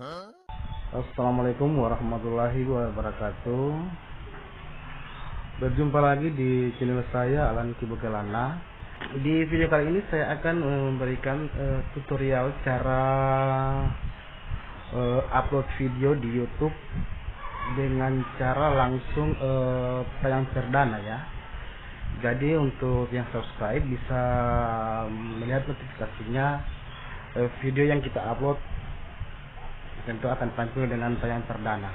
Assalamualaikum warahmatullahi wabarakatuh. Berjumpa lagi di channel saya Alan Kibukelana. Di video kali ini saya akan memberikan tutorial cara upload video di YouTube dengan cara langsung tayang perdana ya. Jadi untuk yang subscribe bisa melihat notifikasinya video yang kita upload tentu akan tampil dengan tayang perdana.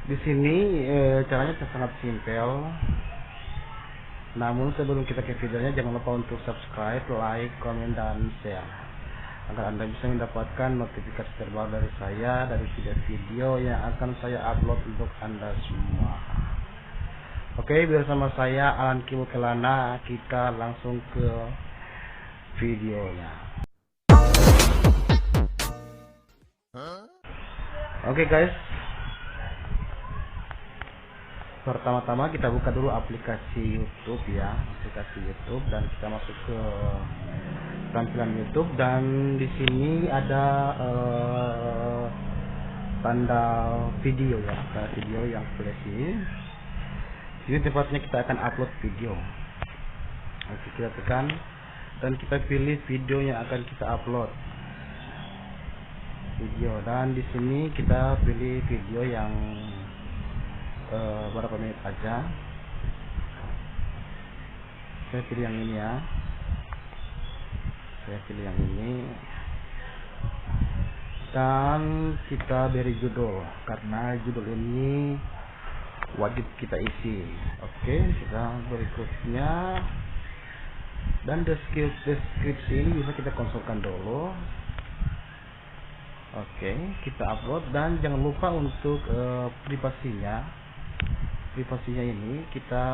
Di sini caranya sangat simpel. Namun sebelum kita ke videonya, jangan lupa untuk subscribe, like, komen, dan share agar Anda bisa mendapatkan notifikasi terbaru dari saya dari video-video yang akan saya upload untuk Anda semua. Oke, bersama saya Alan Kibukelana, kita langsung ke videonya. Oke guys, pertama-tama kita buka dulu aplikasi YouTube ya, dan kita masuk ke tampilan YouTube, dan di sini ada tanda video ya, video yang flash ini. Ini tempatnya kita akan upload video. Oke, kita tekan dan kita pilih video yang akan kita upload. Dan di sini kita pilih video yang berapa menit aja. Saya pilih yang ini ya. Dan kita beri judul karena judul ini wajib kita isi. Oke, kita berikutnya, dan deskripsi ini bisa kita konsulkan dulu. Oke, kita upload, dan jangan lupa untuk privasinya ini kita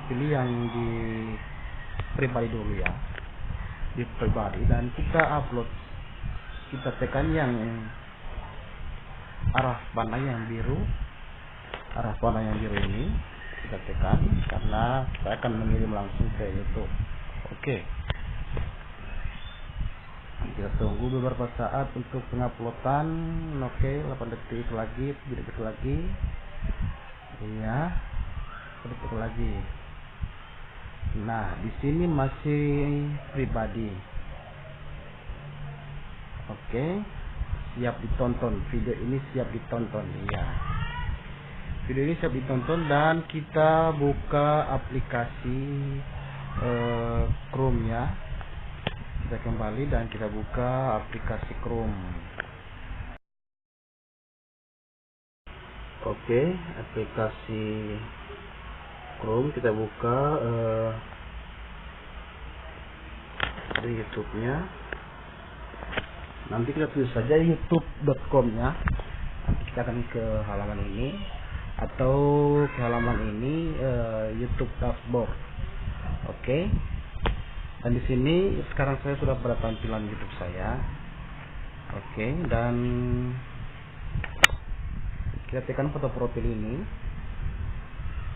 pilih yang di pribadi dulu ya, di pribadi, dan kita upload. Kita tekan yang arah panah yang biru ini kita tekan karena kita akan mengirim langsung ke YouTube. Oke. Kita tunggu beberapa saat untuk penguploadan. Oke, 8 detik lagi, 7 detik lagi. Iya, 1 detik lagi. Nah, di sini masih pribadi. Oke, siap ditonton. Video ini siap ditonton. Iya, video ini siap ditonton, dan kita buka aplikasi Chrome ya. Kita kembali dan kita buka aplikasi Chrome. Oke, aplikasi Chrome kita buka di YouTube-nya. Nanti kita tulis saja youtube.com ya. Nanti kita akan ke halaman ini, atau ke halaman ini YouTube dashboard. Oke. Dan di sini sekarang saya sudah pada tampilan YouTube saya. Oke, dan kita tekan foto profil ini,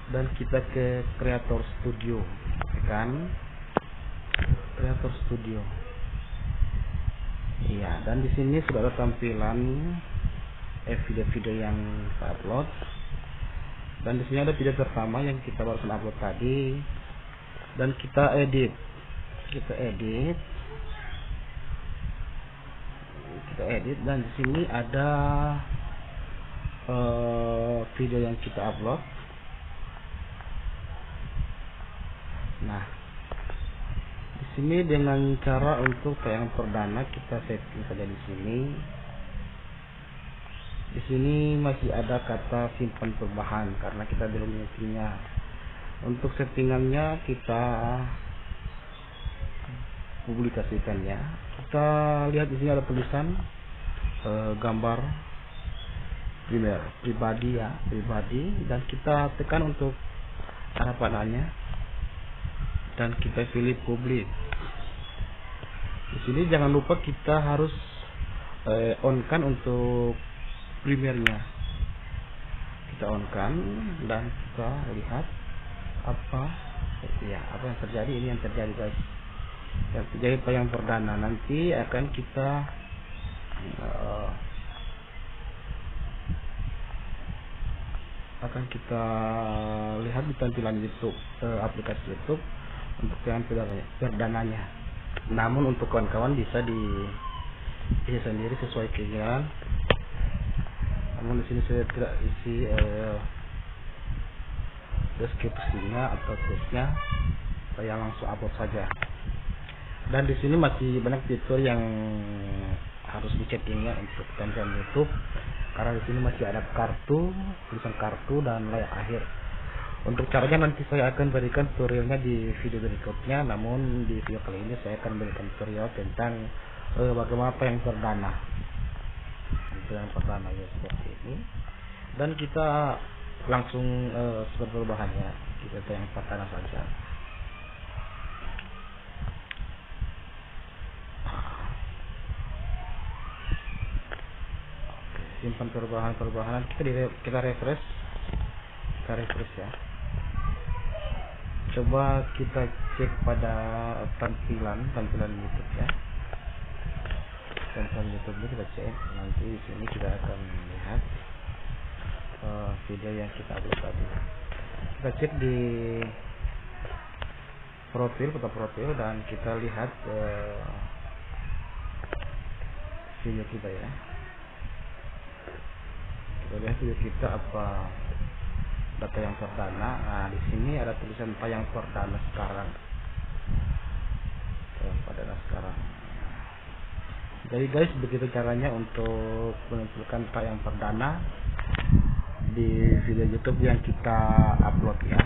dan kita ke Creator Studio. Tekan Creator Studio. Iya, dan di sini sudah ada tampilan video-video yang saya upload. Dan di sini ada video pertama yang kita barusan upload tadi, dan kita edit. Dan di sini ada video yang kita upload. Nah, di sini dengan cara untuk tayangan perdana kita setting saja di sini. Di sini masih ada kata simpan perubahan karena kita belum menyettingnya. Untuk settingannya kita publikasikan ya. Kita lihat di sini ada tulisan gambar pribadi ya, dan kita tekan untuk arah panahnya, dan kita pilih publik. Di sini jangan lupa kita harus on kan untuk primernya. Kita on kan, dan kita lihat apa yang terjadi. Ini yang terjadi guys, yang terjadi tayang perdana. Nanti akan kita eh, akan kita lihat di tampilan YouTube, aplikasi YouTube untuk yang perdananya. Namun untuk kawan-kawan bisa isi sendiri sesuai keinginan. Namun di sini saya tidak isi deskripsinya atau tesnya, saya langsung upload saja. Dan di sini masih banyak fitur yang harus disettingnya untuk tampilan YouTube, karena di sini masih ada kartu, tulisan kartu dan layak akhir. Untuk caranya nanti saya akan berikan tutorialnya di video berikutnya. Namun di video kali ini saya akan berikan tutorial tentang bagaimana yang perdana. Yang perdana ya seperti ini. Dan kita langsung seperti bahannya, kita yang perdana saja. Simpan perubahan kita refresh ya. Coba kita cek pada tampilan YouTube ya. Tampilan YouTube ini kita cek. Nanti di sini kita akan lihat video yang kita upload tadi. Kita cek di foto profil dan kita lihat video kita ya. Kita lihat video kita apa data yang perdana. Nah, di sini ada tulisan tayang perdana sekarang. Tayang perdana sekarang. Jadi guys, begitu caranya untuk menentukan tayang perdana di video YouTube yang kita upload ya.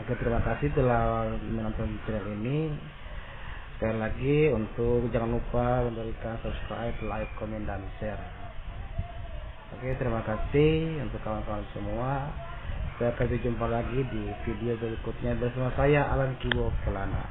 Oke, terima kasih telah menonton channel ini. Sekali lagi untuk jangan lupa memberikan subscribe, like, komen, dan share. Oke, terima kasih untuk kawan-kawan semua. Sampai jumpa lagi di video berikutnya bersama saya Alan Kibo Kelana.